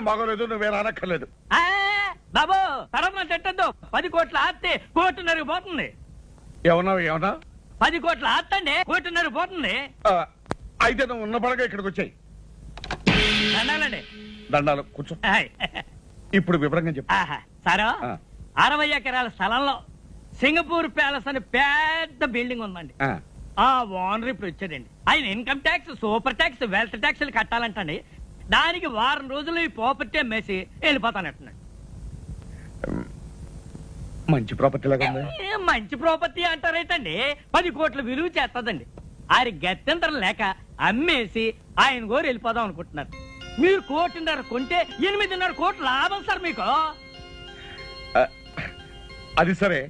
బాగోలేదు, నువ్వేం అనక్కర్లేదు. బాబు తరఫున తిట్టద్దు. 10 కోట్ల ఆస్తి కోటిన్నర పోతుంది. ఏమన్నా 10 కోట్ల ఆస్తి అండి, కోటిన్నర పోతుంది. అయితే నువ్వు ఉన్న పడగా ఇక్కడికి వచ్చాయి. దండాలండి. దండాలు కూర్చో. ఇప్పుడు వివరంగా చెప్పు. సారు 60 ఎకరాల స్థలంలో సింగపూర్ ప్యాలెస్ అని పెద్ద బిల్డింగ్ ఉందండి. ఆ ఓనర్ ఇప్పుడు వచ్చాడండి. ఆయన income tax, super tax, wealth tax కట్టాలంటండి. దానికి వారం రోజులు ఈ ప్రాపర్టీ అమ్మేసి వెళ్ళిపోతానంటున్నాడు. మంచి ప్రాపర్టీ లాగా ఉంది. మంచి ప్రాపర్టీ అంటారైతండి, 10 కోట్ల విలువ చేస్తుందండి. ఆయన గత్యంతరం లేక అమ్మేసి ఆయన గోరు వెళ్ళిపోదాం అనుకుంటున్నారు. మీరు 1.5 కోట్లు కొంటే 8.5 కోట్ల లాభం సార్ మీకు. అది సరే,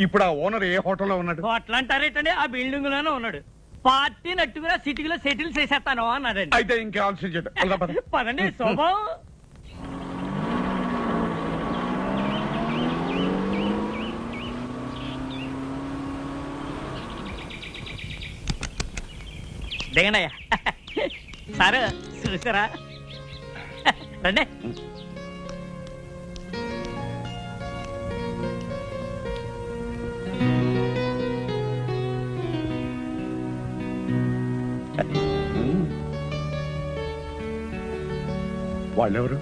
ఇప్పుడు ఆ ఓనర్ ఏ హోటల్లో ఉన్నాడు? హోటల్ అంటారేటండి, ఆ బిల్డింగ్ లోనే ఉన్నాడు. పార్టీ నట్టుగా సిటీలో సెటిల్ చేసేస్తాను అన్నాడండి. అయితే ఇంకా ఆలోచించండి. పదండి శోభం. దిగండియ్యా. సారు చూసారా? రండి. వాళ్ళెవరు?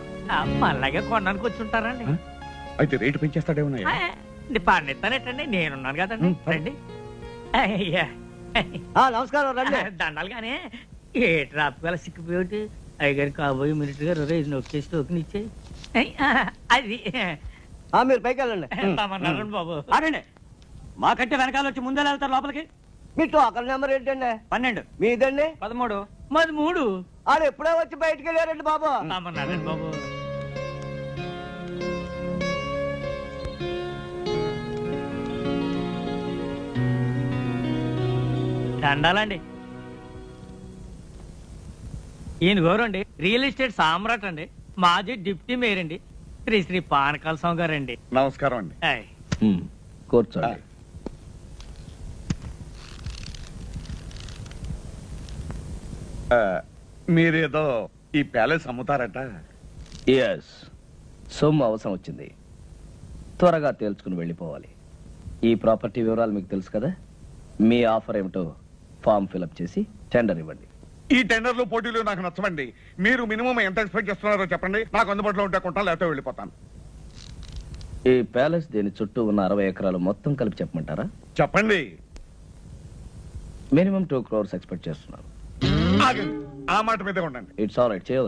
మళ్ళాగే కొనడానికి వచ్చి ఉంటారండి. అయితే రేటు పెంచేస్తాడేమన్నా? పండిస్తానేటండి, నేనున్నాను కదండి. రండి. అయ్యా నమస్కారం. రండి. దండాలు కానీ ఏ ట్రాప్ గల సిక్కిపోయి అయ్యగారి కాబోయే మినిస్టర్ గారు రేజ్ నొక్కేసి టోకెన్ ఇచ్చేయి. అది మీరు పైకి వెళ్ళండి. బాబు అనండి. మాకంటే వెనకాల వచ్చి ముందే వెళ్తారు లోపలికి. మీ టోకన్ నెంబర్ ఏంటండి? 12. మీదండి? 13. మాది 3. ఆడు ఎప్పుడే వచ్చి బయటికి వెళ్ళారండి బాబు. బాబు దండాలండి. ఈయన గౌరండి రియల్ ఎస్టేట్ సామ్రాట్ అండి, మాజీ డిప్యూటీ మేయర్ అండి, శ్రీ పానకాల స్వామి గారండి. నమస్కారం అండి. కూర్చోండి. మీరేదో ఈ ప్యాలెస్ అమ్ముతారట? ఎస్, సొమ్ము అవసరం వచ్చింది, త్వరగా తేల్చుకుని వెళ్ళిపోవాలి. ఈ ప్రాపర్టీ వివరాలు మీకు తెలుసు కదా. మీ ఆఫర్ ఏమిటో ఫామ్ ఫిలప్ చేసి టెండర్ ఇవ్వండి. ఈ టెండర్లు పోటీలు నాకు నచ్చవండి. మీరు మినిమం ఎంత ఎక్స్పెక్ట్ చేస్తున్నారో చెప్పండి. నాకు అందుబాటులో ఉంటే కొంటాను, లేకపోతే వెళ్ళిపోతాను. ఈ ప్యాలెస్ దీని చుట్టూ ఉన్న 60 ఎకరాలు మొత్తం కలిపి చెప్పమంటారా? చెప్పండి. మినిమం 2 crores ఎక్స్పెక్ట్ చేస్తున్నాను. ఆగండి, ఆ మాట మీదే ఉండండి. ఇట్స్ ఆల్ రైట్, చేయదు.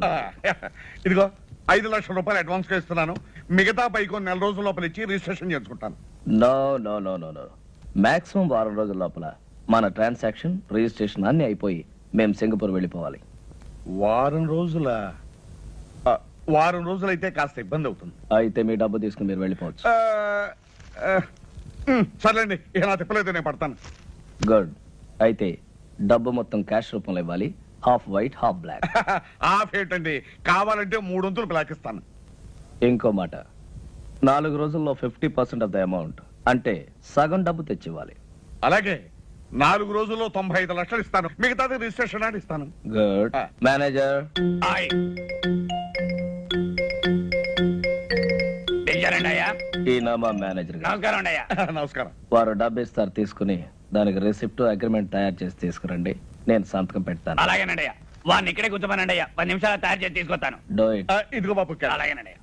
ఇదిగో 5 లక్షల రూపాయలు అడ్వాన్స్ గా ఇస్తున్నాను. మిగతా పై కొన్ని నెల రోజుల లోపల ఇచ్చి రిజిస్ట్రేషన్ చేసుకుంటాను. No no no no no, maximum 1 రోజుల లోపల మన ట్రాన్సాక్షన్, రిజిస్ట్రేషన్ అన్ని అయిపోయి మేము సింగపూర్ వెళ్ళిపోవాలి. వారం రోజులైతే కాస్త ఇబ్బంది అవుతుంది. అయితే మీ డబ్బు తీసుకుని మీరు వెళ్ళిపోవచ్చు. సర్లేండి, ఇక నా తిప్పలేదు, నేను పడతాను. గుడ్. అయితే డబ్బు మొత్తం క్యాష్ రూపంలో ఇవ్వాలి. Half white half black. Half ఏంటండి, కావాలంటే 3 వంతులు బ్లాక్ ఇస్తాను. ఇంకో మాట, 4 రోజుల్లో 50% ఆఫ్ ద అమౌంట్, అంటే సగం డబ్బు తెచ్చివ్వాలి. అలాగే 4 రోజుల్లో 95 లక్షలు ఇస్తాను. మిగతాది రిజిస్ట్రేషన్ అని ఇస్తాను. గుడ్. మేనేజర్. ఈయన మా మేనేజర్ గారు. నమస్కారం. వారు డబ్బు ఇస్తారు, తీసుకుని దానికి రిసిప్ట్, అగ్రిమెంట్ తయారు చేసి తీసుకురండి. నేను సంతకం పెడతాను. అలాగేనండి. వాడిని ఇక్కడే కూర్చోమనండి. 10 నిమిషాలు తయారు చేసి తీసుకొస్తాను. Do it. ఇదిగో బాబు. అలాగేనండి.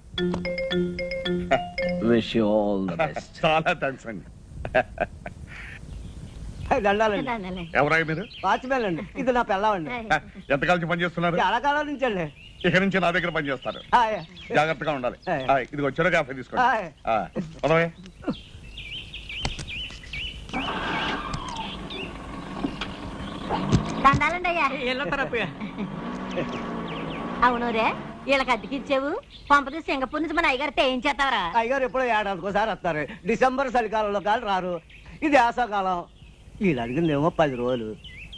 Wish you all the best. చాలా థ్యాంక్స్ అండి. దండాలండి. ఎవరాయి మీరు? వాచ్మెన్ అండి. ఇది నా పిల్లవండి. ఎంతకాలం పని చేస్తున్నారు? చాలా కాలం నుంచి అండి. ఇక నుంచి నా దగ్గర పని చేస్తారు. జాగ్రత్తగా ఉండాలి. ఇది వచ్చారో కాఫీ తీసుకోండి. అవును రే, వీళ్ళకి అద్దెకిచ్చావు. పంపది సింగపూర్ నుంచి మన అయ్యగారితో ఏం చేస్తావరా? అయ్యగారు ఎప్పుడో ఏడాదికోసారి వస్తారు. డిసెంబర్ చలికాలంలో కాదు రారు. ఇది వేసవకాలం. వీళ్ళు అడిగిందేమో 10 రోజులు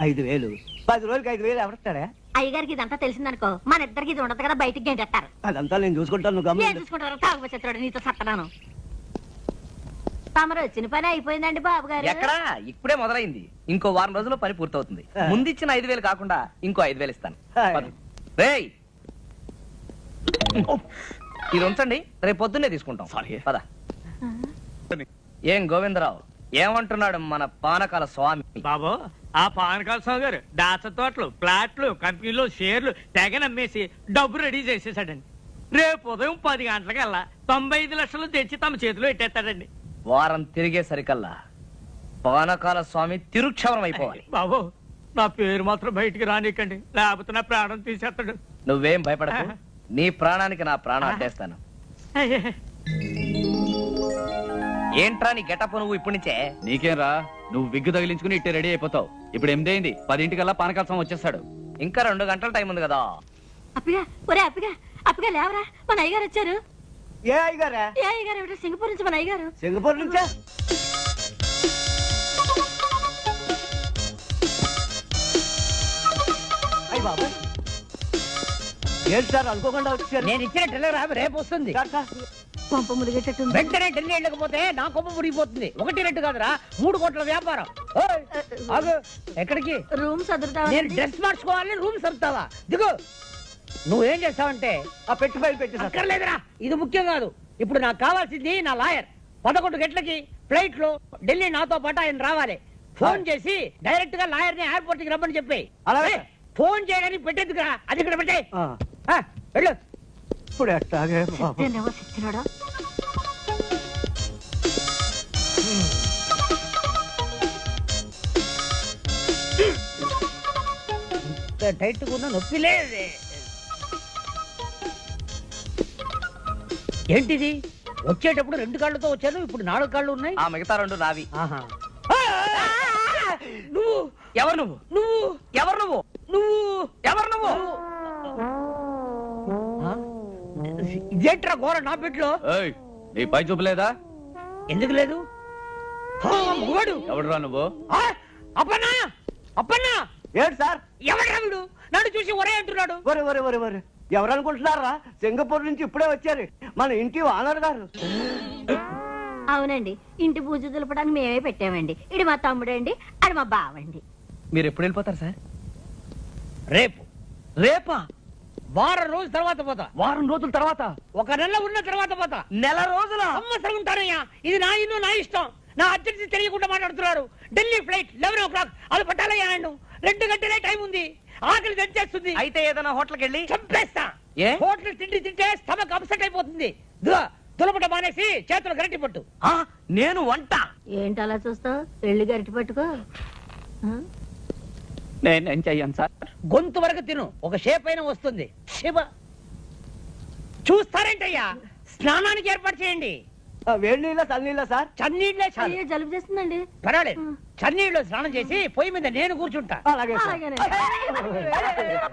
5,000. 10 రోజులకి 5,000 ఎవరిస్తాడా? అయ్యగారికి ఇదంతా తెలిసిందనుకో, మన ఇద్దరికి ఇది ఉండదు కదా, బయటికి గెంటేస్తారు. అదంతా నేను చూసుకుంటాను. నేను చూసుకుంటారు. తాగుబోచ్చాడు, నీతో సత్తనాను. తమరు వచ్చిన పని అయిపోయిందండి బాబు గారు. ఎక్కడా, ఇప్పుడే మొదలైంది. ఇంకో వారం రోజుల్లో పని పూర్తవుతుంది. ముందిచ్చిన 5,000 కాకుండా ఇంకో 5,000 ఇస్తాను. రేయ్, ఇది ఉంచండి, రేపు పొద్దున్నే తీసుకుంటాం. Sorry. పద. ఏం గోవిందరావు, ఏమంటున్నాడు మన పానకాల స్వామి? బాబు, ఆ పానకాల స్వామి గారు దాచ తోటలు, ప్లాట్లు, కంపెనీలు, షేర్లు తెగ నమ్మేసి డబ్బు రెడీ చేసేసాడండి. రేపు ఉదయం 10 గంటలకల్లా 95 లక్షలు తెచ్చి తమ చేతిలో పెట్టేస్తాడండి. వారం తిరిగేసరికల్లా పానకాల స్వామి తిరుక్షవరం అయిపోవాలి. బాబు, నా పేరు మాత్రం బయటికి రానికండి, లేకపోతే నా ప్రాణం తీసేస్తాడు. నువ్వేం భయపడకు, నీ ప్రాణానికి నా ప్రాణం అడ్డేస్తాను. ఏంట్రా నీ గెటప్ నువ్వు ఇప్పటి నుంచే? నీకేం రా, నువ్వు విగ్గు తగిలించుకుని ఇట్టే రెడీ అయిపోతావు. ఇప్పుడు 8 అయింది, 10 పానకాల స్వామి వచ్చేస్తాడు. ఇంకా 2 గంటల టైం ఉంది కదా. అప్పిగా, ఒరే అప్పిగా, అప్పిగా లేవరా, మన అయ్యగారు వచ్చారు. ఏ అయ్యగారా? ఏ అయ్యగారు ఏమిటో సింగపూర్ నుంచి మన అయ్యగారు. సింగపూర్ నుంచా? అయ్య బాబా, ఏంటి సార్ అనుకోకుండా వచ్చారు? నేను ఇచ్చిన టెలిగ్రామ్ రేపు వస్తుంది. సార్, సార్, కొంప ములిగేటట్టుంది. వెంటనే ఢిల్లీ వెళ్ళకపోతే నా కొమ్మ మురిగిపోతుంది. 1 2 కాదురా, 3 కోట్ల వ్యాపారం. ఓయ్, ఆగు. ఎక్కడికి? రూమ్ నేను సదురుతావా? డ్రెస్ మార్చుకోవాలని రూమ్ సర్దుతావా? దిగు. నువ్వేం చేస్తావంటే, ఆ పెట్టి ఫైల్ పెట్టి సార్. అక్కర్లేదురా, ఇది ముఖ్యం కాదు. ఇప్పుడు నాకు కావాల్సింది నా లాయర్. 11 గంటలకి ఫ్లైట్ లో ఢిల్లీ నాతో పాటు ఆయన రావాలి. ఫోన్ చేసి డైరెక్ట్ గా లాయర్ ని ఎయిర్పోర్ట్ కి రమ్మని చెప్పి. అలాగే. ఫోన్ చేయడానికి పెట్టేందుకురా, అది ఇక్కడ పెట్టే. ఆ, వెళ్ళు. ఇప్పుడు ఎట్టాగే బాబు? సిద్ధేనేమో సిద్ధినోడా. టైట్ ఉన్న నొప్పి లేదే. ఏంటిది? వచ్చేటప్పుడు 2 కాళ్ళతో వచ్చాను, ఇప్పుడు 4 కాళ్ళు ఉన్నాయి. ఆ మిగతా 2 నావి. ఆహా. నువ్వు ఎవరు నువ్వు? నువ్వు ఎవరు నువ్వు? నువ్వు ఎవరు నువ్వు? ఇదేంట్రా ఘోర నా బిడ్డలో? నీ పై చూపలేదా? ఎందుకు లేదు? మగవాడు ఎవడురా నువ్వు? అప్పన్నా, అప్పన్నా, ఏంటి సార్? ఎవడ్రా వీడు? నన్ను చూసి ఒరే అంటున్నాడు. ఒరే ఒరే ఒరే ఒరే, ఎవరనుకుంటున్నారా? సింగపూర్ నుంచి ఇప్పుడే వచ్చారు మన ఇంటి ఓనర్ గారు. అవునండి, ఇంటి పూజ దులపడానికి మేమే పెట్టామండి. ఇడి మా తమ్ముడండి, అది మా బావండి. మీరు ఎప్పుడు వెళ్ళిపోతారు సార్? రేపు. రేపా? వారం రోజుల తర్వాత పోతా. వారం రోజుల తర్వాత? 1 నెల ఉన్న తర్వాత పోతా. నెల రోజుల? సంవత్సరం ఉంటానయ్యా. ఇది నా ఇల్లు, నా ఇష్టం. నా అర్జెన్సీ తెలియకుండా మాట్లాడుతున్నారు. Delhi flight 11 o'clock. అది పట్టాలయ్యా నన్ను. 2 గంటలే టైం ఉంది. ఆకలి తెచ్చేస్తుంది. అయితే ఏదైనా హోటల్కి వెళ్ళి చంపేస్తా. ఏ? హోటల్ తిండి తింటే స్టమక్ అప్సెట్ అయిపోతుంది. దులపట మానేసి చేతులు గరిటి పట్టు. నేను వంట. ఏంటి అలా చూస్తావు? వెళ్ళి గరిటి పట్టుకో. ఆ? నేనేం చెయ్యను సార్. గొంతు వరకు తిను, ఒక షేప్ అయినా వస్తుంది. శివ, చూస్తారేంటయ్యా? స్నానానికి ఏర్పాటు చేయండి. వేడి నీళ్ళ చల్లనీళ్ళ సార్? చన్నీళ్ళే చాలు. అయ్యో, జలుబు చేస్తుందండి. పర్వాలేదు, చన్నీళ్ళు స్నానం చేసి పొయ్యి మీద నేను కూర్చుంటా. అలాగే సార్. అలాగేనండి.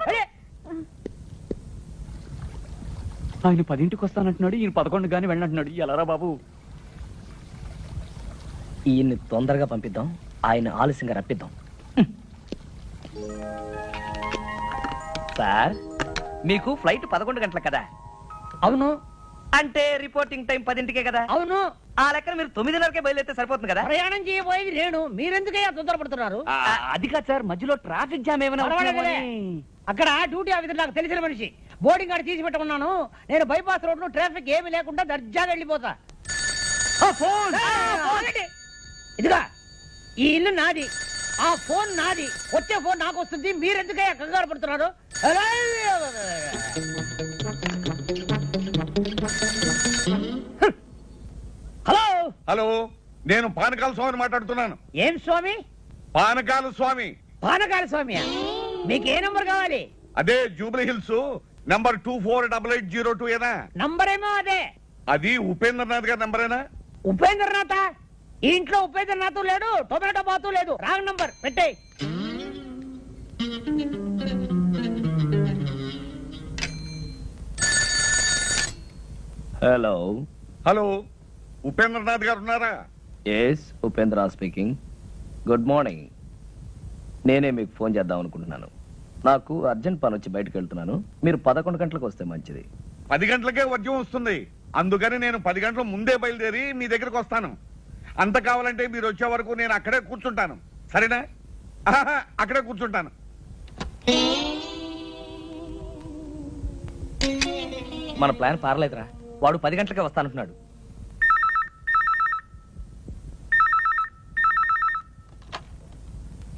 అరే, ఆయన 10ంటికి వస్తానంటున్నాడు, ఈయన 11 గాని వెళ్ళంటున్నాడు. ఎలారా బాబు? ఈయన్ని తొందరగా పంపిద్దాం, ఆయన ఆలస్యంగా రప్పిద్దాం. సార్, మీకు ఫ్లైట్ 11 గంటలకు కదా? అవును అంటే రిపోర్టింగ్ టైం 10ంటికే కదా? అవును. ఆ లెక్కన మీరు 9:30కే బయలుదేరితే సరిపోతుంది కదా? ప్రయాణం చేయబోయేది నేను, మీరెందుకయ్యా తొందరపడుతున్నారు? అది కాదు సార్, మధ్యలో ట్రాఫిక్ జామ్ ఏమైనా పర్వాలేదులే. అక్కడ డ్యూటీ ఆఫీసర్ నాకు తెలిసిన మనిషి, బోర్డింగ్ కార్డు తీసి పెట్టమన్నాను. నేను బైపాస్ రోడ్ లో ట్రాఫిక్ ఏమి లేకుండా దర్జాగా వెళ్ళిపోతా. ఫోన్ ఏంటి? ఇదిగా, ఈ ఇల్లు నాది, ఆ ఫోన్ నాది. వచ్చే ఫోన్ నాకు వస్తుంది, మీరెందుకయ్యా కంగారు పడుతున్నారు? హలో, హలో, నేను పానకాల స్వామిని మాట్లాడుతున్నాను. ఏం స్వామి? పానకాల స్వామి. పానకాల స్వామి. మీకు ఏ నంబర్ కావాలి? అదే జూబ్లీ హిల్స్ నంబర్ 248802 ఏనా? నంబర్ ఏమో అదే. అది ఉపేంద్రనాథ్ గారి నంబరేనా? ఉపేంద్రనాథ్? ఈ ఇంట్లో ఉపేంద్రనాథ్ లేడు, టొమాటో బాతు లేదు. రాంగ్ నంబర్ పెట్టే. హలో. హలో, ఉపేంద్రనాథ్ గారు ఉన్నారా? Yes, Upendra speaking. Good morning. నేనే మీకు ఫోన్ చేద్దాం అనుకుంటున్నాను. నాకు అర్జెంట్ పని వచ్చి బయటకు వెళ్తున్నాను. మీరు 11 గంటలకు వస్తే మంచిది. 10 గంటలకే వర్జం వస్తుంది, అందుకని నేను 10 గంటల ముందే బయలుదేరి మీ దగ్గరకు వస్తాను. అంత కావాలంటే మీరు వచ్చే వరకు నేను అక్కడే కూర్చుంటాను, సరేనా? అక్కడే కూర్చుంటాను. మన ప్లాన్ పారలేదురా. వాడు 10 గంటలకే వస్తానంటున్నాడు.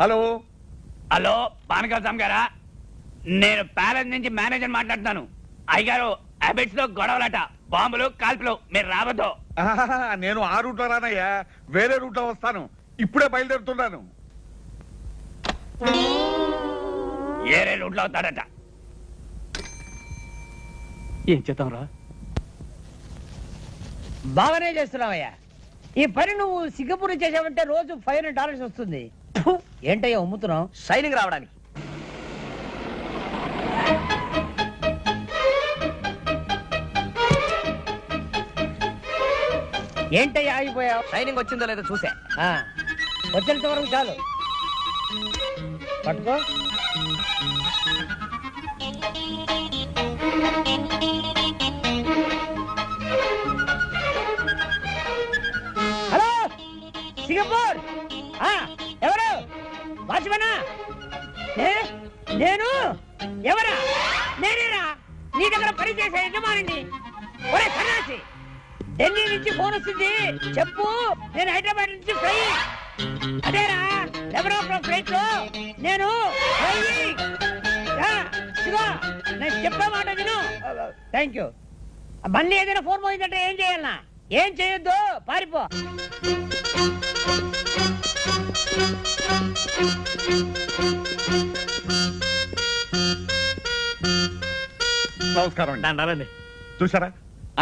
హలో హలో పానకాల గారా, నేను ప్యాలెస్ నుంచి మేనేజర్ మాట్లాడుతున్నాను. అయ్యగారు హ్యాబిట్స్ లో గొడవలట, బాంబులు కాల్పులు, మీరు రావద్దు. ఆహాహా, నేను ఆ రూట్లో రానయ్యా, వేరే రూట్లో వస్తాను. ఇప్పుడే బయలుదేరుతున్నాను. ఏరే రూట్లో అవుతాడట. ఏం చేద్దాం రా? బాగానే చేస్తున్నావయ్యా. ఈ పని నువ్వు సింగపూర్ చేసావంటే రోజు $500 వస్తుంది. ఫు, ఏంటయ్యా అమ్ముతున్నావు? షైనింగ్ రావడానికి. ఏంటయ్యా ఆగిపోయావు? షైనింగ్ వచ్చిందో లేదో చూసా. వచ్చేంత వరకు చాలు. పట్టుకో. హలో సింగపూర్, ఎవరు? వాచ్మనా? నేను ఎవరా? నేనేరా నీ దగ్గర పనిచేసే యజమానిని. ఒరే సన్నాసి, ఢిల్లీ నుంచి ఫోన్ వస్తుంది, చెప్పు. నేను హైదరాబాద్ నుంచి ఫ్లై. అదేరా 11 ఫ్లైట్ లో నేను నేను చెప్పే మాట విను. Thank you. మళ్ళీ ఏదైనా ఫోన్ పోయిందంటే ఏం చేయాలన్నా? ఏం చేయొద్దు, పారిపో. నమస్కారం అండి. దండాలండి. చూసారా,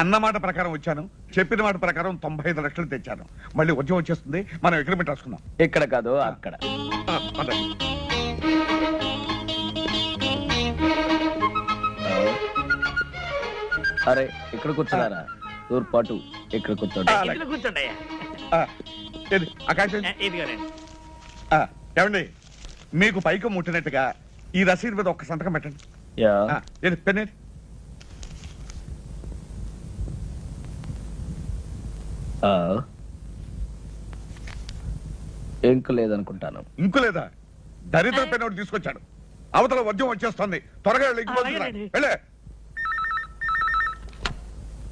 అన్నమాట ప్రకారం వచ్చాను, చెప్పిన మాట ప్రకారం 95 లక్షలు తెచ్చాను. మళ్ళీ ఉద్యోగం వచ్చేస్తుంది, మనం అగ్రిమెంట్ రాసుకుందాం. ఇక్కడ కాదు అక్కడ. పదండి. అరే ఇక్కడ కూర్చున్నారా? తూర్పాటు ఇక్కడ కూర్చోండి. ఇందులో కూర్చోండి అయ్యా. ఏది, ఆ కాగితం? ఇదిగోనండి. ఏమండి, మీకు పైకి ముట్టినట్టుగా ఈ రసీదు మీద ఒక్క సంతకం పెట్టండి. యా. ఏది, పెన్నేది? ఇంకు లేదనుకుంటాను. ఇంకు లేదా? దరిద్ర పెన్ ఒకటి తీసుకొచ్చాడు. అవతల వద్యం వచ్చేస్తుంది, త్వరగా వెళ్ళి ఇంటికి పంపించరా. అలాగేనండి. వెళ్ళే.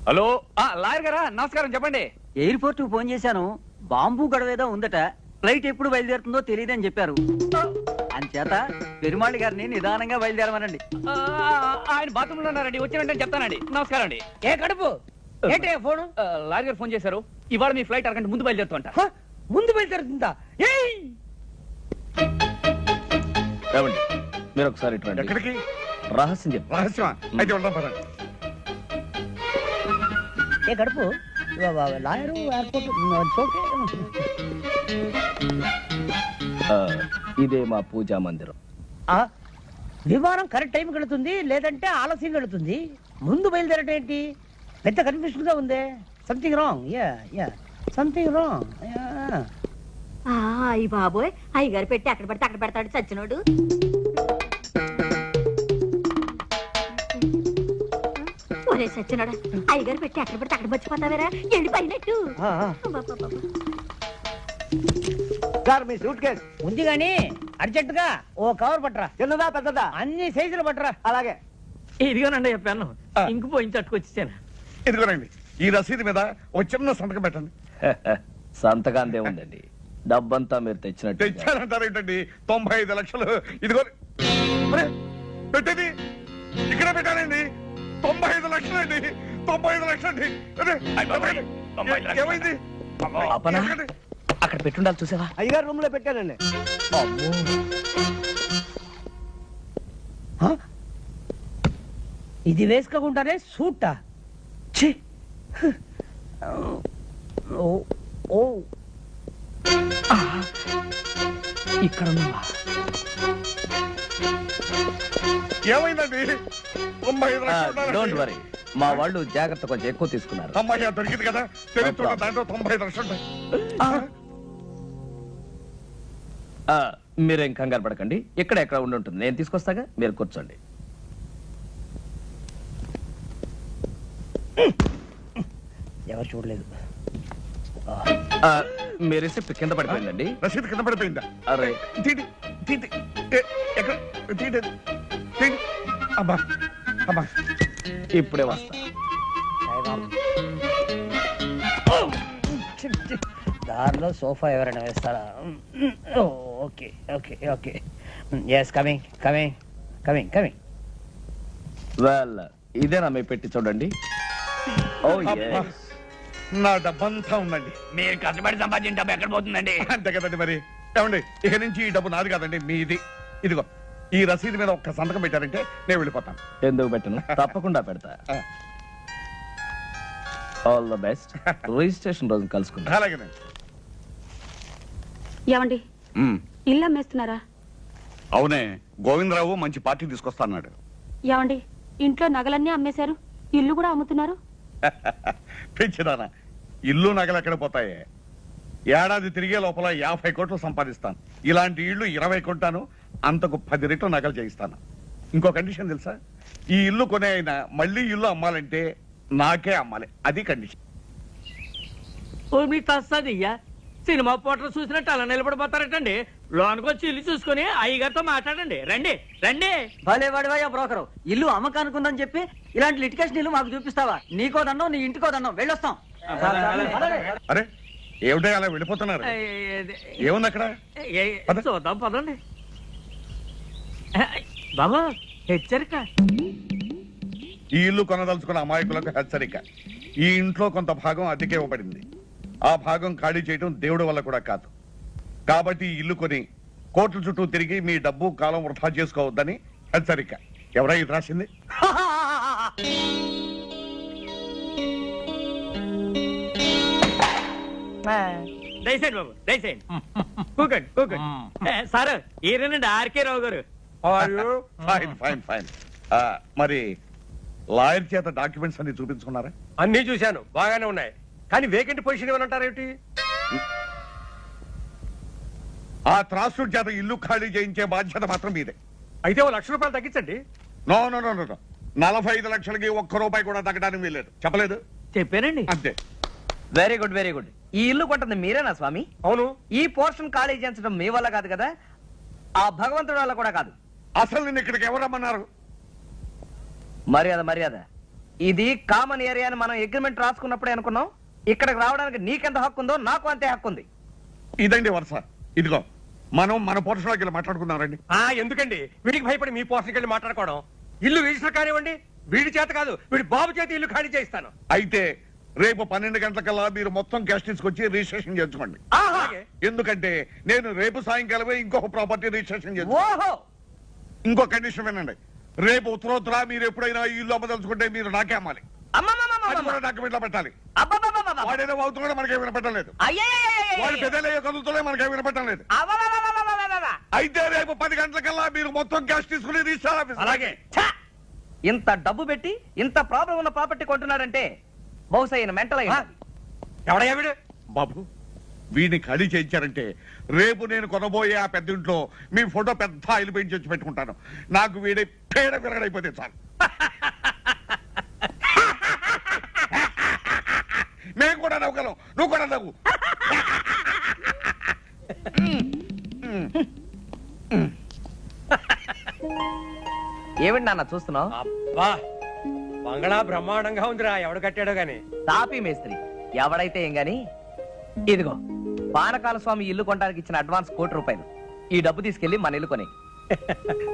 హలో లాయర్ గారా, నమస్కారం. చెప్పండి. ఎయిర్పోర్ట్ ఫోన్ చేశాను. బాంబు గడవేదో ఉందట. ఫ్లైట్ ఎప్పుడు బయలుదేరుతుందో తెలియదని చెప్పారు. అంచేత పెరుమాళి గారిని నిదానంగా బయలుదేరమనండి. ఆయన బాత్రూమ్ లో ఉన్నారండి, వచ్చినంటే చెప్తానండి. నమస్కారం అండి. ఏ కడుపు ఏంటయ్యా ఫోను? లాయర్ గారు ఫోన్ చేశారు. ఇవాళ మీ ఫ్లైట్ అరగంట ముందు బయలుదేరుతుంట. హ, ముందు బయలుదేరుతుందా? ఏయ్! ఏమండి, మీరు ఒకసారి ఇటు రండి. ఎక్కడికి? రహస్యం చెప్పు. రహస్యమా? అయితే వెళ్దాం పదండి. ఏ కడుపు లాయరు ఎయిర్పోర్ట్ ఓకే. ఇదే మా పూజా మందిరం. విమానం కరెక్ట్ టైంకి వెళుతుంది, లేదంటే ఆలస్యంగా వెళుతుంది. ముందు బయలుదేరటం ఏంటి? పెద్ద కన్ఫ్యూషన్ గా ఉంది. Something wrong. Something wrong. అయ్యి బాబోయ్, అయ్యగారు పెట్టి అక్కడ పడితే అక్కడ పెడతాడు చచ్చినోడు. ఒరే సచ్చినోడా, అయ్యగారు పెట్టి అక్కడ పడితే అక్కడ మర్చిపోతావేరా? ఎండిపోయినట్టు. సార్ మీ సూట్ కేసు ఉంది గాని అర్జెంట్ గా ఓ కవర్ పట్టరా. చిన్నదా పెద్దదా? అన్ని సైజులు పట్టరా. అలాగే. ఇదిగోనండి చెప్పాను. ఇంకు పోయించి అట్టుకొచ్చాను. ఇదిగోనండి, ఈ రసీదు మీద ఒక చిన్న సంతకం పెట్టండి. సంతకాంతే ఉందండి. డబ్బంతా మీరు తెచ్చినట్టు. తెచ్చారంటారేంటండి? 95 లక్షలు. ఇదిగో పెట్టేది ఇక్కడ పెట్టానండి. 95 లక్షలు అండి. 95 లక్షలు అండి. అదే, ఏమైంది? అపనా? అక్కడ పెట్టుండాలి, చూసావా? అయ్యగారు రూమ్ లో పెట్టానండి. ఇది వేసుకోకుండానే సూటా? ఛీ! ఓ ఇక్కడ ఉన్నావా? ఏమైందండి? 95 లక్షలు డోంట్ వరీ, మా వాళ్ళు జాగ్రత్త కొంచెం ఎక్కువ తీసుకున్నారు. అమ్మాయి దొరికింది కదా, తెలియదు. దాంట్లో 95 లక్షలు ఉంటాయి. మీరేం కంగారు పడకండి, ఇక్కడ ఎక్కడ ఉండి ఉంటుంది. నేను తీసుకొస్తాగా, మీరు కూర్చోండి. ఎవరు చూడలేదు. మీ రిసిప్ట్ కింద పడిపోయిందండి. రసీదు కింద పడిపోయిందా? అరే తీటి తీటి. ఎక్కడ తీటి? అమ్మా అమ్మా, ఇప్పుడే వస్తా. దారిలో సోఫా ఎవరైనా వేస్తారా? Okay okay okay. Yes coming coming coming coming. Well, ఇదేనా మీ పెట్టి చూడండి. ఓ అబ్బా, నా డబ్బంతా ఉందండి. మీరు కష్టపడి సంపాదించిన డబ్బు ఎక్కడ పోతుందండి? అంతే కదండి మరి. ఏమండి, ఇక నుంచి ఈ డబ్బు నాది కాదండి, మీది. ఇదిగో ఈ రసీదు మీద ఒక్క సంతకం పెట్టారంటే నేను వెళ్ళిపోతాను. ఎందుకు పెట్టను, తప్పకుండా పెడతా. All the best. రిజిస్ట్రేషన్ రోజు కలుసుకుందాం. అలాగేనండి. ఏమండి ఇల్లు అమ్మేస్తున్నారా? అవునే, గోవిందరావు మంచి పార్టీ తీసుకొస్తాన్నాడు. ఏమండి ఇంట్లో నగలన్నీ అమ్మేశారు, ఇల్లు కూడా అమ్ముతున్నారు? పెంచిదానా, ఇల్లు నగలు ఎక్కడ పోతాయే? ఏడాది తిరిగే లోపల 50 కోట్లు సంపాదిస్తాను. ఇలాంటి ఇల్లు 20 కొంటాను, అంతకు 10 రెట్లు నగలు చేయిస్తాను. ఇంకో కండిషన్ తెలుసా? ఈ ఇల్లు కొనే అయినా మళ్ళీ ఇల్లు అమ్మాలంటే నాకే అమ్మాలి, అది కండిషన్. ఓ మీ తస్సదియ్యా, సినిమా పోటర్ చూసినట్టు అలా నిలబడిపోతారటండి. లోనికి వచ్చి ఇల్లు చూసుకుని అయ్యగారితో మాట్లాడండి. రండి రండి. భలే వాడివయ్యా బ్రోకరు, ఇల్లు అమ్మకానుకుందని చెప్పి ఇలాంటి లిటికేషన్ ఇల్లు మాకు చూపిస్తావా? నీకో దండం, నీ ఇంటికో దండం, వెళ్ళొస్తాం. అరే ఏమిటో అలా వెళ్ళిపోతున్నారు? ఏముంది అక్కడ? పద. చూద్దాం పదండి. బాబా హెచ్చరిక, ఈ ఇల్లు కొనదలుచుకున్న అమాయకులకు హెచ్చరిక. ఈ ఇంట్లో కొంత భాగం అద్దెకే ఇవ్వబడింది. ఆ భాగం ఖాళీ చేయడం దేవుడి వల్ల కూడా కాదు. కాబట్టి ఈ ఇల్లు కొని కోర్టుల చుట్టూ తిరిగి మీ డబ్బు కాలం వృధా చేసుకోవద్దని హెచ్చరిక. ఎవరై ఇది రాసింది? దయచేయండి బాబు, దయచేయండి. కూకండి కూకండి. సార్ ఈయనండి ఆర్కే రావు గారు. Fine fine fine. మరి లాయర్ చేత డాక్యుమెంట్స్ అన్ని చూపించుకున్నారా? అన్ని చూశాను, బాగానే ఉన్నాయి. కానీ వేకెంట్ పొజిషన్ ఏమంటారేమిటి? ఆ త్రాసుడి చేత ఇల్లు ఖాళీ చేయించే బాధ్యత మాత్రం మీదే. అయితే ఓ ₹1,00,000 తగ్గించండి. నో నో నో నో 45 లక్షలకి ₹1 కూడా తగ్గడానికి వీల్లేదు. చెప్పలేదు? చెప్పానండి. అంతే. Very good very good. ఈ ఇల్లు కొంటుంది మీరేనా స్వామి? అవును. ఈ పోర్షన్ ఖాళీ చేయించడం మీ వల్ల కాదు కదా, ఆ భగవంతుడి వల్ల కూడా కాదు. అసలు నేను ఇక్కడికి ఎవరమ్మన్నారు? మర్యాద మర్యాద. ఇది కామన్ ఏరియా అని మనం అగ్రిమెంట్ రాసుకున్నప్పుడే అనుకున్నాం. ఇక్కడికి రావడానికి నీకెంత హక్కు ఉందో నాకు అంతే హక్కు ఉంది. ఇదండి వరుస. ఇదిగో మనం మన పోర్షన్లోకి వెళ్ళి మాట్లాడుకున్నారండి. ఎందుకండి వీడికి భయపడి మీ పోర్షన్కి వెళ్ళి మాట్లాడుకోవడం? ఇల్లు రిజిస్టర్ కానివ్వండి, వీడి చేత కాదు, వీడి బాబు చేత ఇల్లు ఖాళీ చేయిస్తాను. అయితే రేపు 12 గంటలకల్లా మీరు మొత్తం క్యాష్ తీసుకొచ్చి రిజిస్ట్రేషన్ చేసుకోండి. అలాగే. ఎందుకంటే నేను రేపు సాయంకాలమే ఇంకొక ప్రాపర్టీ రిజిస్ట్రేషన్ చేస్తాను. ఓహో, ఇంకో కండిషన్ వినండి. రేపు ఉత్తరోత్తర మీరు ఎప్పుడైనా ఈ ఇల్లు అమ్మదలుచుకుంటే మీరు నాకే అమ్మాలి. అది కూడా డాక్యుమెంట్లో పెట్టాలి. వాడేదో అవుతున్నాడో మనకేం వినపడటం లేదు. వాడు పెద్దలయ్యే కదులుతున్నా మనకేం వినపడటం లేదు. అయితే రేపు 10 గంటలకల్లా మీరు మొత్తం క్యాష్ తీసుకుని రిజిస్టర్ ఆఫీస్. అలాగే. ఇంత డబ్బు పెట్టి ఇంత ప్రాబ్లం ఉన్న ప్రాపర్టీ కొంటున్నాడంటే బహుశా ఈయన మెంటల్ అయ్యి. ఎవడయ్యా వీడు? బాబు, వీడిని ఖాళీ చేయించారంటే రేపు నేను కొనబోయే ఆ పెద్ద ఇంట్లో మీ ఫోటో పెద్ద ఆయిల్ పెయింట్ చేసి పెట్టుకుంటాను. నాకు వీడి పేడ విరగడైపోతే చాలు. మేము కూడా నవ్వుగలం, నువ్వు కూడా నవ్వు. ఏమిటి నాన్న చూస్తున్నావు? అబ్బా, బంగళా బ్రహ్మాండంగా ఉందిరా. ఎవడు కట్టాడో గాని. తాపీ మేస్త్రి ఎవడైతే ఏం గాని, ఇదిగో పానకాల స్వామి ఇల్లు కొనడానికి ఇచ్చిన అడ్వాన్స్ ₹1,00,000. ఈ డబ్బు తీసుకెళ్లి మన ఇల్లు కొని.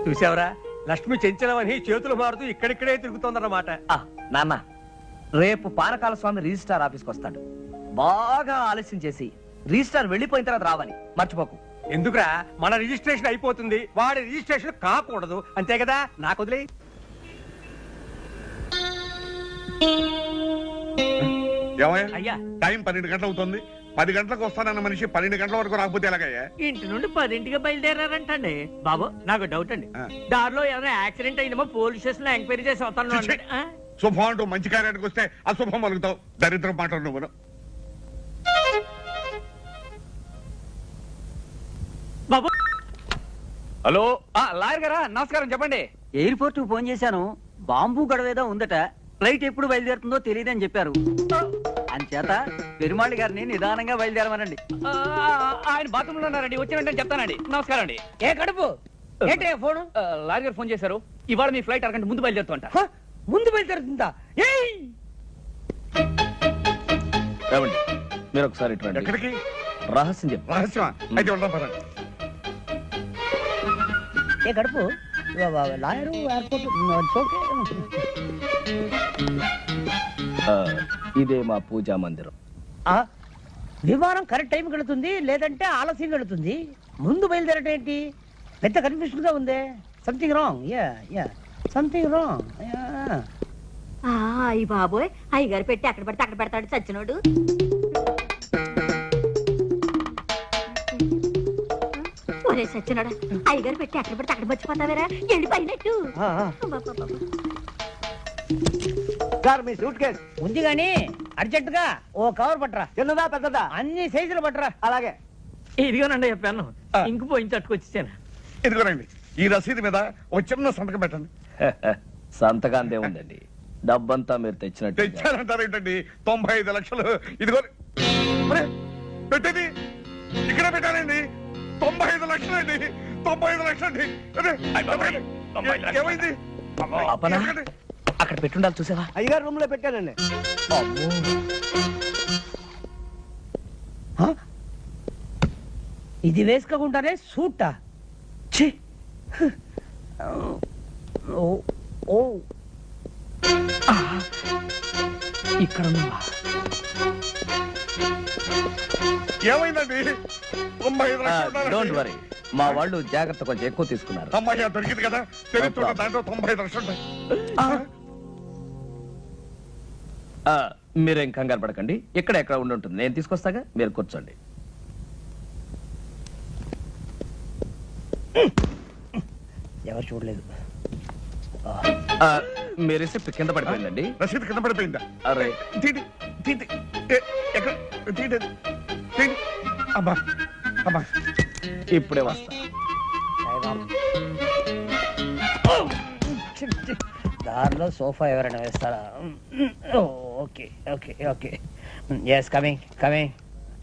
చూసావరా, లక్ష్మి చెంచలమని చేతులు మారుతూ ఇక్కడిక్కడే తిరుగుతోందన్నమాట. నాన్న, రేపు పానకాల స్వామి రిజిస్ట్రార్ ఆఫీస్కి వస్తాడు. బాగా ఆలస్యం చేసి రిజిస్ట్రార్ వెళ్ళిపోయిన తర్వాత రావాలి, మర్చిపోకు. ఎందుకురా, మన రిజిస్ట్రేషన్ అయిపోతుంది, వాడి రిజిస్ట్రేషన్ కాకూడదు, అంతే కదా. నాకు వదిలే. ఏమయ్యా, అయ్యా. టైం 12 గంటలు అవుతుంది. 10 గంటలకు వస్తానన్న మనిషి 12 గంటల వరకు రాకపోతే ఎలాగయ్యా? ఇంటి నుండి 10ంటికి బయలుదేరారంటండి. బాబు నాకు డౌట్ అండి, దారిలో ఏదైనా యాక్సిడెంట్ అయిందేమో పోలీస్ స్టేషన్ లో ఎంక్వైరీ చేసి వస్తాను. శుభం అంటూ మంచి కార్యానికి వస్తే అశుభం మలుగుతావు. దరిద్రం మాట నువ్వు. బాబు హలో, లాయర్ గారా, నమస్కారం. చెప్పండి. ఎయిర్పోర్ట్ ఫోన్ చేశాను, బాంబు గడవేదో ఉందట, ఫ్లైట్ ఎప్పుడు బయలుదేరుతుందో తెలియదని చెప్పారు. అంచేత పెరుమాళి గారిని నిదానంగా బయలుదేరమనండి. ఆయన బాత్రూమ్ లో ఉన్నారండి, వచ్చి వెంటనే చెప్తానండి. నమస్కారం అండి. ఏ కడుపు ఏంటే ఫోను? లాయర్ గారు ఫోన్ చేశారు. ఇవాళ మీ ఫ్లైట్ అరగంట ముందు బయలుదేరుతుంట. ముందు బయలుదేరుతుందా? ఏయ్ ఏమండి మీరు ఒకసారి ఇటు రండి. ఎక్కడికి? రహస్యం చెప్పు. రహస్యమా? అయితే ఉంటాం పదండి. ఏ గడుపు లాయరు ఎయిర్పోర్ట్ ఓకే. ఇదే మా పూజా మందిరం. విమానం కరెక్ట్ టైంకి వెళుతుంది లేదంటే ఆలస్యం వెళుతుంది. ముందు బయలుదేరటం ఏంటి? పెద్ద కన్ఫ్యూషన్ గా ఉందే. Something wrong. Yeah something wrong. అయ్యి బాబోయ్, అయ్యగారు పెట్టి అక్కడ పడితే అక్కడ పెడతాడు చచ్చినోడు. ఒరే సచ్చినోడా, అయ్యగారు పెట్టి అక్కడ పడితే అక్కడ మర్చిపోతావేరా, వెళ్ళిపోయినట్టు. సార్ మీ సూట్ కేస్ ఉంది గాని అర్జెంట్ గా ఓ కవర్ పట్టరా. చిన్నదా పెద్దదా? అన్ని సైజులు పట్టరా. అలాగే. ఇదిగోనండి చెప్పాను, ఇంకు పోయించి అట్టుకొచ్చేసాను. ఇదిగోనండి, ఈ రసీదు మీద ఒక చిన్న సంతకం పెట్టండి. సంతకాంతే ఉందండి, డబ్బంతా మీరు తెచ్చినట్టు. తెచ్చారంటారు ఏంటండి? 95 లక్షలు. ఇదిగో పెట్టేది ఇక్కడ పెట్టానండి. 95 లక్షలు అండి. 95 లక్షలు అండి. ఏమైంది? అపనా? అక్కడ పెట్టుండాలి చూసావా? అయ్యగారు రూమ్ లో పెట్టానండి. ఇది వేసుకోకుండానే సూటా? ఛీ! ఓ ఇక్కడ ఏమైందండి? 95 లక్షలు. డోంట్ వరీ, మా వాళ్ళు జాగ్రత్త కొంచెం ఎక్కువ తీసుకున్నారు. అమ్మాయి దొరికింది కదా, తెలుస్తున్న దాంట్లో 95 లక్షలు ఉంటాయి. మీరేం కంగారు పడకండి, ఇక్కడ ఎక్కడ ఉండి ఉంటుంది, నేను తీసుకొస్తాగా, మీరు కూర్చోండి. ఎవరు చూడలేదు. మీ రిసిప్ట్ కింద పడిపోయిందండి. రసీదు కింద పడిపోయిందా? అరే తీటి తీటి ఎక్కడ తీటి తీటి. అమ్మా అమ్మా, ఇప్పుడే వస్తా. దారిలో సోఫా ఎవరైనా వేస్తారా? Okay okay okay. Yes coming coming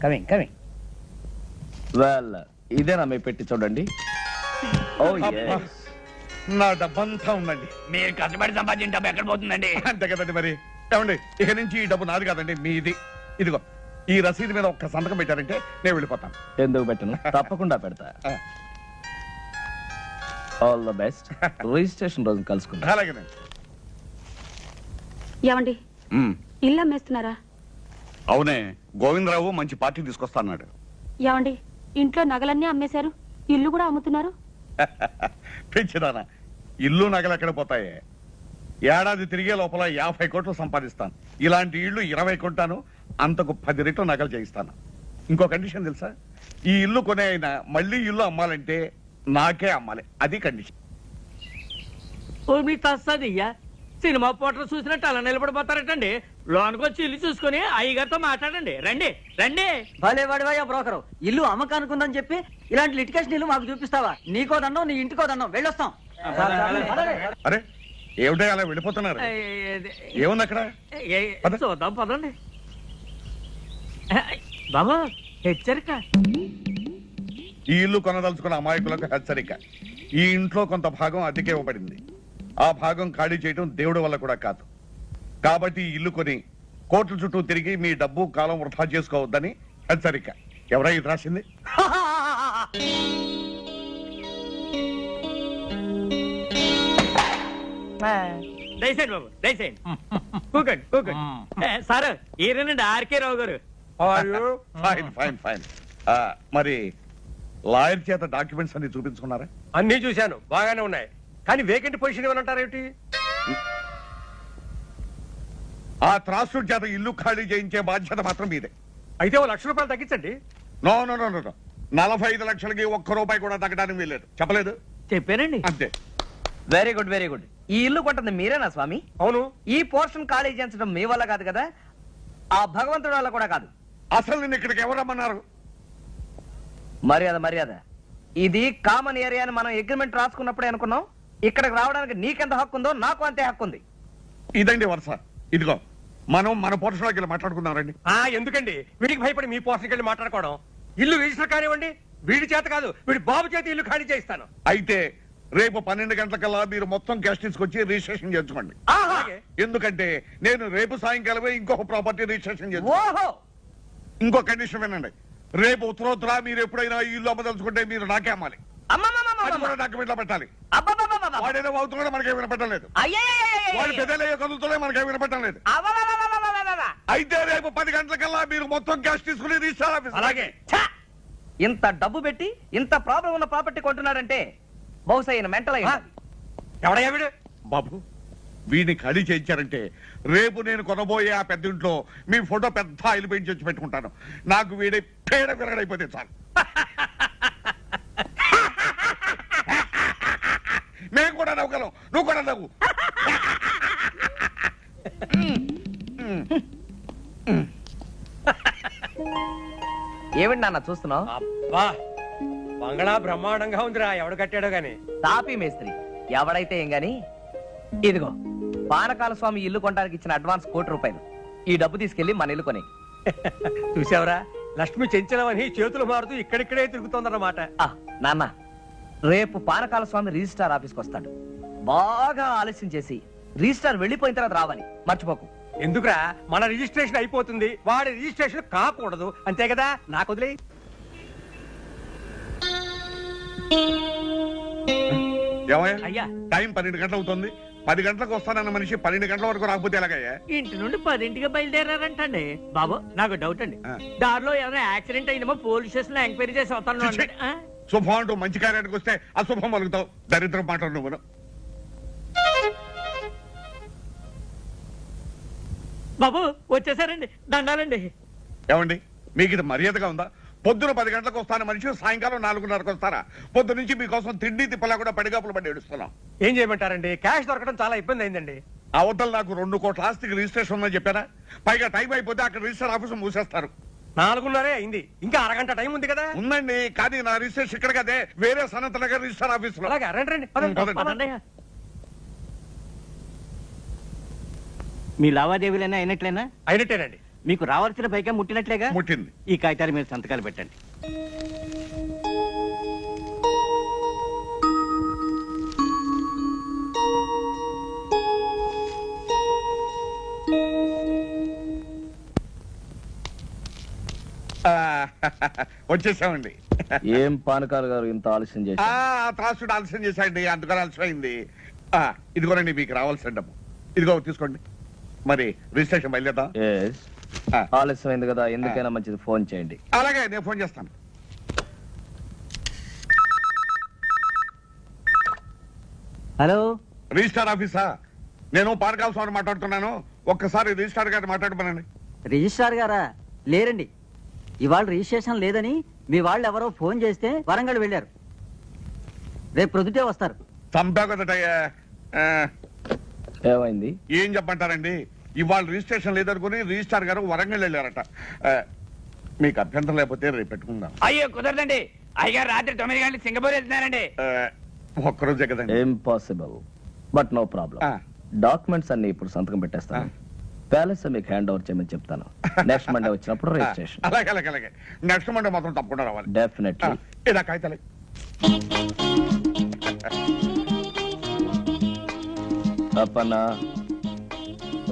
coming coming. Well, ఇదేనా మీ పెట్టి చూడండి. ఓ yes. నా డబ్బంతా ఉందండి. మీరు కష్టపడి సంపాదించిన డబ్బు ఎక్కడ పోతుందండి? అంతే కదండి మరి. ఏమండి, ఇక నుంచి ఈ డబ్బు నాది కాదండి, మీది. ఇదిగో ఈ రసీదు మీద ఒక్క సంతకం పెట్టారంటే నేను వెళ్ళిపోతాను. ఎందుకు పెట్టను, తప్పకుండా పెడతా. All the best. రిజిస్ట్రేషన్ రోజు కలుసుకుందాం. అలాగేనండి. ఏమండి ఇల్లు అమ్మేస్తున్నారా? అవునే, గోవిందరావు మంచి పార్టీ తీసుకొస్తాన్నాడు. ఏమండి ఇంట్లో నగలన్నీ అమ్మేశారు, ఇల్లు కూడా అమ్ముతున్నారు? పెంచిదానా, ఇల్లు నగలు ఎక్కడ పోతాయే? ఏడాది తిరిగే లోపల 50 కోట్లు సంపాదిస్తాను. ఇలాంటి ఇల్లు 20 కొంటాను, అంతకు 10 రెట్లు నగలు చేయిస్తాను. ఇంకో కండిషన్ తెలుసా? ఈ ఇల్లు కొనే అయినా మళ్ళీ ఇల్లు అమ్మాలంటే నాకే అమ్మాలి, అది కండిషన్. మీ తస్సదియ్యా, సినిమా పోటర్ చూసినట్టు అలా నిలబడిపోతారటండి. లోనికి వచ్చి ఇల్లు చూసుకుని అయ్యగారితో మాట్లాడండి. రండి రండి. భలే వాడివయ్యా బ్రోకరు, ఇల్లు అమ్మకానుకుందని చెప్పి ఇలాంటి లిటికేషన్ ఇల్లు మాకు చూపిస్తావా? నీకో దండం, నీ ఇంటికో దండం, వెళ్ళొస్తాం. అరే ఏమిటో అలా వెళ్ళిపోతున్నారు? ఏముంది అక్కడ? చూద్దాం పదండి. బాబా హెచ్చరిక, ఈ ఇల్లు కొనదలుచుకున్న అమాయకులకు హెచ్చరిక. ఈ ఇంట్లో కొంత భాగం అద్దెకే ఇవ్వబడింది. ఆ భాగం ఖాళీ చేయడం దేవుడి వల్ల కూడా కాదు. కాబట్టి ఈ ఇల్లు కొని కోట్ల చుట్టూ తిరిగి మీ డబ్బు కాలం వృధా చేసుకోవద్దని హెచ్చరిక. ఎవరై ఇది రాసింది? దయచేయండి బాబు, దయచేయండి. కూకండి కూకండి. సార్ ఈయనండి ఆర్కే రావు గారు. Fine fine fine. మరి లాయర్ చేత డాక్యుమెంట్స్ అన్ని చూపించుకున్నారా? అన్ని చూశాను, బాగానే ఉన్నాయి. కానీ వేకెంట్ పొజిషన్ ఏమంటారేమిటి? ఆ త్రాసుడి చేత ఇల్లు ఖాళీ చేయించే బాధ్యత మాత్రం మీదే. అయితే ఓ ₹1,00,000 తగ్గించండి. నో నో నో నో, 45 లక్షలకి ₹1 కూడా తగ్గడానికి వీల్లేదు. చెప్పలేదు? చెప్పానండి. అంతే. Very good very good. ఈ ఇల్లు కొంటుంది మీరేనా స్వామి? అవును. ఈ పోర్షన్ ఖాళీ చేయించడం మీ వల్ల కాదు కదా, ఆ భగవంతుడి వల్ల కూడా కాదు. అసలు నిన్ను ఇక్కడికి ఎవరమ్మన్నారు? మర్యాద మర్యాద. ఇది కామన్ ఏరియా అని మనం అగ్రిమెంట్ రాసుకున్నప్పుడే అనుకున్నాం. ఇక్కడికి రావడానికి నీకెంత హక్కు ఉందో నాకు అంతే హక్కు ఉంది. ఇదండి వరుస. ఇదిగో మనం మన పోర్షన్లోకి వెళ్ళి మాట్లాడుకుందాం రండి. ఎందుకండి వీడికి భయపడి మీ పోర్షన్కి వెళ్ళి మాట్లాడుకోవడం? ఇల్లు రిజిస్టర్ కానివ్వండి, వీడి చేత కాదు, వీడి బాబు చేత ఇల్లు ఖాళీ చేయిస్తాను. అయితే రేపు 12 గంటలకల్లా మీరు మొత్తం క్యాష్ తీసుకొచ్చి రిజిస్ట్రేషన్ చేసుకోండి. ఎందుకంటే నేను రేపు సాయంకాలమే ఇంకొక ప్రాపర్టీ రిజిస్ట్రేషన్ చేస్తాను. ఓహో, ఇంకో కండిషన్ వినండి. రేపు ఉత్తరోత్తర మీరు ఎప్పుడైనా ఈ ఇల్లు అమ్మదలుచుకుంటే మీరు నాకే అమ్మాలి. అది కూడా డాక్యుమెంట్లో పెట్టాలి. వాడేదో అవుతున్నాడో మనకేం వినపట్టలేదు. వాడు పెద్దలయ్యే కదులుతూనే మనకేం వినపట్టం లేదు. అయితే రేపు 10 గంటలకల్లా మీరు మొత్తం క్యాష్ తీసుకుని రిజిస్టర్ ఆఫీస్. అలాగే. ఇంత డబ్బు పెట్టి ఇంత ప్రాబ్లం ఉన్న ప్రాపర్టీ కొంటున్నాడంటే బహుశా ఈయన మెంటల్ అయ్యి ఎవడయ్యా వీడు? బాబు వీడిని ఖాళీ చేయించారంటే రేపు నేను కొనబోయే ఆ పెద్ద ఇంట్లో మీ ఫోటో పెద్ద ఆయిల్ పెయింట్ చేసి పెట్టుకుంటాను. నాకు వీడి పేడ విరగడైపోతే చాలు. మేము కూడా నవ్వుగలం, నువ్వు కూడా నవ్వు. ఏమిటి నాన్న చూస్తున్నావు? అబ్బా బంగళా బ్రహ్మాండంగా ఉందిరా. ఎవడు కట్టాడో గాని. తాపీ మేస్త్రి ఎవడైతే ఏం గాని. ఇదిగో పానకాల స్వామి ఇల్లు కొనడానికి ఇచ్చిన అడ్వాన్స్ ₹1,00,00,000. ఈ డబ్బు తీసుకెళ్లి మన ఇల్లు కొని. చూసావరా, లక్ష్మి చెంచలమని చేతులు మారుతూ ఇక్కడిక్కడే తిరుగుతోందన్నమాట. నాన్న రేపు పానకాల స్వామి రిజిస్ట్రార్ ఆఫీస్కి వస్తాడు. బాగా ఆలస్యం చేసి రిజిస్ట్రార్ వెళ్ళిపోయిన తర్వాత రావాలి, మర్చిపోకు. ఎందుకురా, మన రిజిస్ట్రేషన్ అయిపోతుంది, వాడి రిజిస్ట్రేషన్ కాకూడదు, అంతే కదా. నాకు వదిలే. అయ్యా టైం 12 గంటలు అవుతుంది. 10 గంటలకు వస్తానన్న మనిషి 12 గంటల వరకు రాకపోతే ఎలాగయ్యా? ఇంటి నుండి 10ంటికి బయలుదేరారంటండి. బాబు నాకు డౌట్ అండి, దారిలో ఏదైనా యాక్సిడెంట్ అయినమో పోలీస్ స్టేషన్ లో ఎంక్వైరీ చేసి వస్తాను. శుభం అంటూ మంచి కార్యానికి వస్తే అశుభం వలుగుతావు. దరిద్రం మాటలు నువ్వు. బాబు వచ్చేసారండి, దండాలండి. ఏమండి మీకు ఇది మర్యాదగా ఉందా? పొద్దున 10 గంటలకు వస్తాను మనిషి సాయంకాలం 4:30కు వస్తారా? పొద్దు నుంచి మీకోసం తిండి తిప్పలా కూడా పడిగాపులు పడి ఏడుస్తున్నాం. ఏం చేయమంటారండి, క్యాష్ దొరకడం చాలా ఇబ్బంది అయిందండి. అవతల నాకు 2 కోట్ల ఆస్తికి రిజిస్ట్రేషన్ ఉందని చెప్పారా? పైగా టైం అయిపోతే అక్కడ రిజిస్టర్ ఆఫీస్ మూసేస్తారు. 4:30 అయింది, ఇంకా అరగంట టైం ఉంది కదా. ఉందండి, కానీ నా రిజిస్ట్రేషన్ ఇక్కడ కదే, వేరే సనత్ నగర్ రిజిస్టర్ ఆఫీస్ లో. అలాగే రండి. మీ లావాదేవీలైనా అయినట్లేనా? అయినట్టేనండి. మీకు రావాల్సిన పైగా ముట్టినట్లేగా? ముట్టింది. ఈ కాగితాలు మీరు సంతకాలు పెట్టండి. వచ్చేసామండి. ఏం పానకాల గారు ఇంత ఆలస్యం చేసి? త్రాసుడు ఆలస్యం చేశాయండి, అందుకని ఆలస్యం అయింది. ఇదిగోనండి మీకు రావాల్సిన డబ్బు. ఇదిగో తీసుకోండి. మరి రిజిస్ట్రేషన్ బయలుదేద్దాం. ఆలస్యం అయింది కదా, ఎందుకైనా మంచిది ఫోన్ చేయండి. అలాగే నేను ఫోన్ చేస్తాను. హలో, రిజిస్టార్ ఆఫీసా? నేను పానకాల స్వామి మాట్లాడుతున్నాను. ఒక్కసారి రిజిస్టార్ గారిని మాట్లాడమనండి. రిజిస్ట్రార్ గారా? లేరండి, ఇవాళ రిజిస్ట్రేషన్ లేదని మీ వాళ్ళు ఎవరో ఫోన్ చేస్తే వరంగల్ వెళ్ళారు. రేపు ప్రొద్దుటే వస్తారు. చంపా కదటయ్యా. ఏమైంది? ఏం చెప్పంటారండి, ఇవాళ రిజిస్ట్రేషన్ లేదనుకుని రిజిస్టార్ గారు వరంగల్ వెళ్ళారట. మీకు అభ్యంతరం లేకపోతే రేపు పెట్టుకుందాం. అయ్యో కుదరదండి, అయ్యగారు రాత్రి 9 గంటలకు సింగపూర్ వెళ్తున్నారండి. ఒక్కరోజే కదండి. Impossible, but no problem. Documents అన్ని ఇప్పుడు సంతకం పెట్టేస్తాను. ప్యాలెస్ మీకు హ్యాండ్ ఓవర్ చేయమని చెప్తాను. నెక్స్ట్ మండే వచ్చినప్పుడు రిజిస్ట్రేషన్. అలాగే అలాగే అలాగే. నెక్స్ట్ మండే మాత్రం తప్పకుండా రావాలి. డెఫినెట్లీ. ఇలా కాగితాలే. అప్పన్న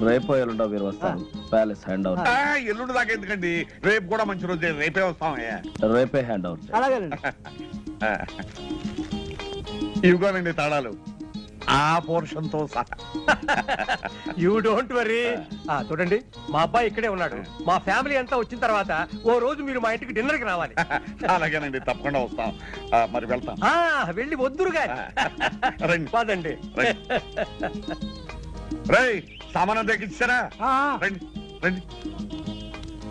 రేపో ఎల్లుండో మీరు వస్తాను. Palace hand over. ఎల్లుండి దాకా ఎందుకండి, రేపు కూడా మంచి రోజే, రేపే వస్తామయ్యా. రేపే హ్యాండ్ ఓవర్. అలాగేనండి. ఇవిగోనండి తాళాలు, ఆ పోర్షన్ తో సహా. You don't worry. చూడండి, మా అబ్బాయి ఇక్కడే ఉన్నాడు. మా ఫ్యామిలీ అంతా వచ్చిన తర్వాత ఓ రోజు మీరు మా ఇంటికి డిన్నర్ కి రావాలి. అలాగేనండి, తప్పకుండా వస్తాం. మరి వెళ్తాం. వెళ్ళి వద్దురు గాని. పదండి. రేయ్, సామానం తెచ్చిచ్చారా? రండి రండి,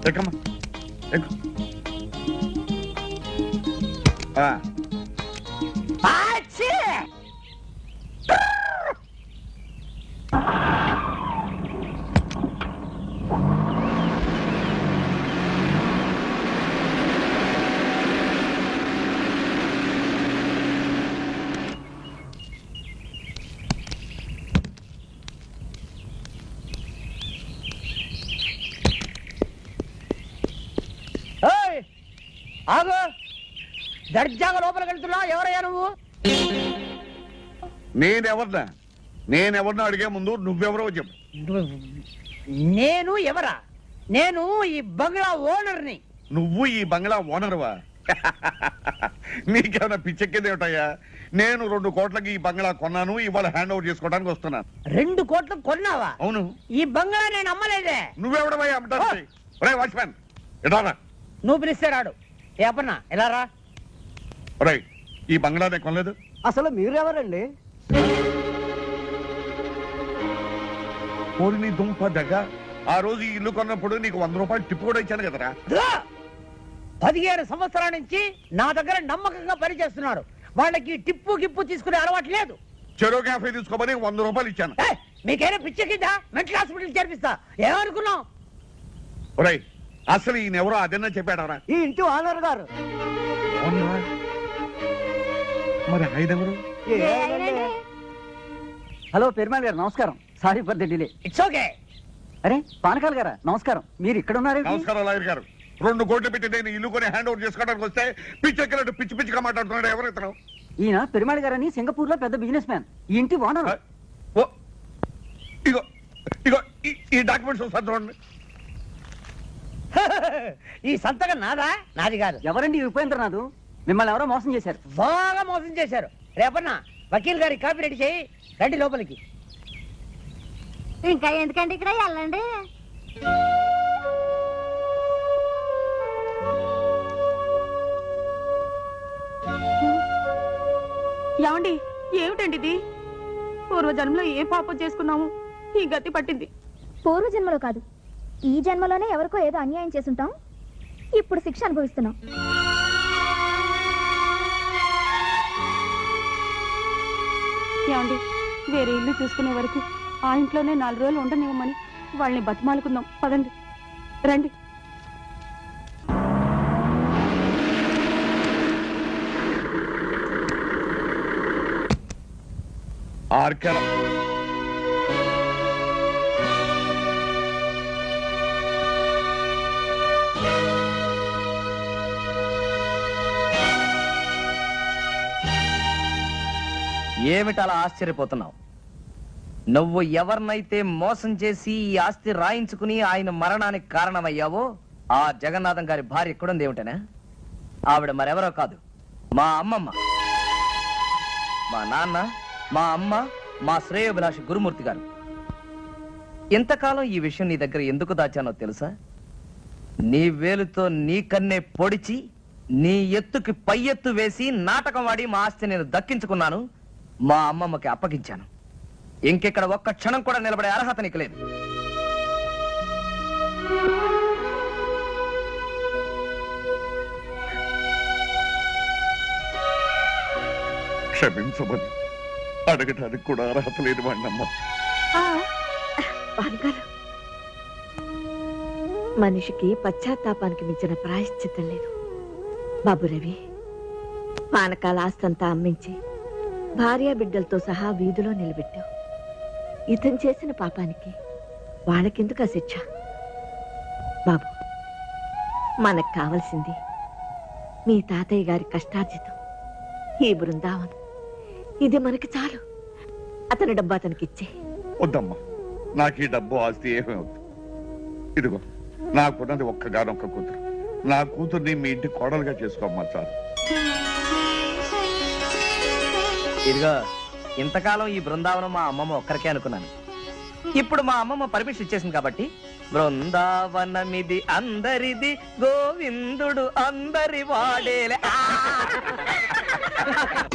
ఎక్కమ్మా ఎక్కు. ఆగు, దర్జాగా లోపలికి వెళ్తున్నావు. ఎవరయ్యా నువ్వు? నేనెవరినా అడిగే ముందు నువ్వెవరో చెప్పు. నేను ఎవరా? నేను ఈ బంగ్లా ఓనర్ని. నువ్వు ఈ బంగ్లా ఓనర్వా? నీకేమైనా పిచ్చెక్కేదేమిటయ్యా? నేను 2 కోట్లకి ఈ బంగ్లా కొన్నాను, ఇవాళ హ్యాండ్ ఓవర్ చేసుకోవడానికి వస్తున్నాను. 2 కోట్లు కొన్నావా? అవును. ఈ బంగ్లా నేను అమ్మలేదే. నువ్వెవడవయ్యా అమ్మటానికి? ఒరేయ్ వాచ్మ్యాన్, ఎడారా? నువ్వు పిలిస్తే రాడు. ఏ అప్పన్నా ఎలా రా? ఒరేయ్, ఈ బంగ్లా నేను కొనలేదు. అసలు మీరెవరండి? పోరి నీ దుంప దగ్గ. ఆ రోజు ఈ ఇల్లు కొన్నప్పుడు నీకు 100 రూపాయలు టిప్పు కూడా ఇచ్చాను కదరా. 15 సంవత్సరాల నుంచి నా దగ్గర నమ్మకంగా పనిచేస్తున్నారు. వాళ్ళకి టిప్పు గిప్పు తీసుకునే అలవాటు లేదు. చెరో క్యాఫే తీసుకోమని 100 రూపాయలు ఇచ్చాను. మీకైనా పిచ్చెక్కిందా? Mental hospital చేర్పిస్తా. ఏమనుకున్నావు? ఒరేయ్, అసలు ఈయనెవరో అదన్నా చెప్పాడరా? ఈ ఇంటి ఓనర్ గారు. మరి ఆయన ఎవరు? హలో పెరుమాళ్ గారు, నమస్కారం. Sorry for the delay. It's okay. అరే పానకాల గారా, నమస్కారం. మీరు ఇక్కడ ఉన్నారు? నమస్కారం లాయర్ గారు. 2 కోట్లు పెట్టి నేను ఇల్లు కొని హ్యాండ్ ఓవర్ చేసుకోవడానికి వస్తే పిచ్చెక్కినట్టు పిచ్చి పిచ్చిగా మాట్లాడుతున్నాడు. ఎవరు ఇతను? ఈయన పెరుమాళ్ గారని సింగపూర్ లో పెద్ద బిజినెస్ మ్యాన్. ఈ ఇంటి ఓనర్. ఓ, ఇగో ఇగో ఈ డాక్యుమెంట్స్ ఒకసారి చూడండి. ఈ సంతకం నాదా? నాది కాదు. ఎవరండి ఉపేంద్రనాథ్? మిమ్మల్ని ఎవరో మోసం చేశారు. బాగా మోసం చేశారు. రేపన్నా వకీల్ గారి కాపీ రెడీ చేయి. రండి లోపలికి. ఇంకా ఎందుకంటే ఇక్కడ వెళ్ళండి. ఏమండి, ఏమిటండి ఇది? పూర్వజన్మలో ఏ పాపం చేసుకున్నాము ఈ గతి పట్టింది. పూర్వజన్మలో కాదు, ఈ జన్మలోనే ఎవరికో ఏదో అన్యాయం చేసుంటాం. ఇప్పుడు శిక్ష అనుభవిస్తున్నాం. ఏమండి, వేరే ఇల్లు చూసుకునే వరకు ఆ ఇంట్లోనే 4 రోజులు ఉండనివ్వమని వాళ్ళని బతిమాలుకుందాం. పదండి, రండి. ఆర్కర్ ఏమిటలా ఆశ్చర్యపోతున్నావు? నువ్వు ఎవరినైతే మోసం చేసి ఈ ఆస్తి రాయించుకుని ఆయన మరణానికి కారణమయ్యావో ఆ జగన్నాథం గారి భార్య ఎక్కడుంది ఏమిటనా? ఆవిడ మరెవరో కాదు, మా అమ్మమ్మ. మా నాన్న, మా అమ్మ, మా శ్రేయోభిలాషి గురుమూర్తి గారు. ఇంతకాలం ఈ విషయం నీ దగ్గర ఎందుకు దాచానో తెలుసా? నీ వేలుతో నీ కన్నే పొడిచి నీ ఎత్తుకి పై ఎత్తు వేసి నాటకం వాడి మా ఆస్తి నేను దక్కించుకున్నాను, మా అమ్మమ్మకి అప్పగించాను. ఇంకెక్కడ ఒక్క క్షణం కూడా నిలబడే అర్హత నీకు లేదు. క్షమించమని అడగటానికి కూడా అర్హత లేని వాడినమ్మా. మనిషికి పశ్చాత్తాపానికి మించిన ప్రాయశ్చిత్తం లేదు బాబు రవి. పానకాల ఆస్తంతా అమ్మించి భార్య బిడ్డలతో సహా వీధిలో నిలబెట్టావు. ఇతను చేసిన పాపానికి వాళ్ళకెందుకు ఆ శిక్ష? బాబు, మనకు కావలసింది మీ తాతయ్య గారి కష్టార్జితం, ఈ బృందావనం. ఇది మనకి చాలు. అతని డబ్బు అతనికి ఇచ్చే. వద్దమ్మా, నాకు ఈ డబ్బు ఆస్తి ఏమీ వద్దు. ఇదిగో నాకున్నది ఒక్కగానొక్క కూతురు. నా కూతుర్ని మీ ఇంటి కోడలుగా చేసుకోమ్మా చాలు. ఇదిగో ఇంతకాలం ఈ బృందావనం మా అమ్మమ్మ ఒక్కరికే అనుకున్నాను. ఇప్పుడు మా అమ్మమ్మ పర్మిషన్ ఇచ్చేసింది కాబట్టి బృందావనమిది అందరిది, గోవిందుడు అందరి వాడేలే.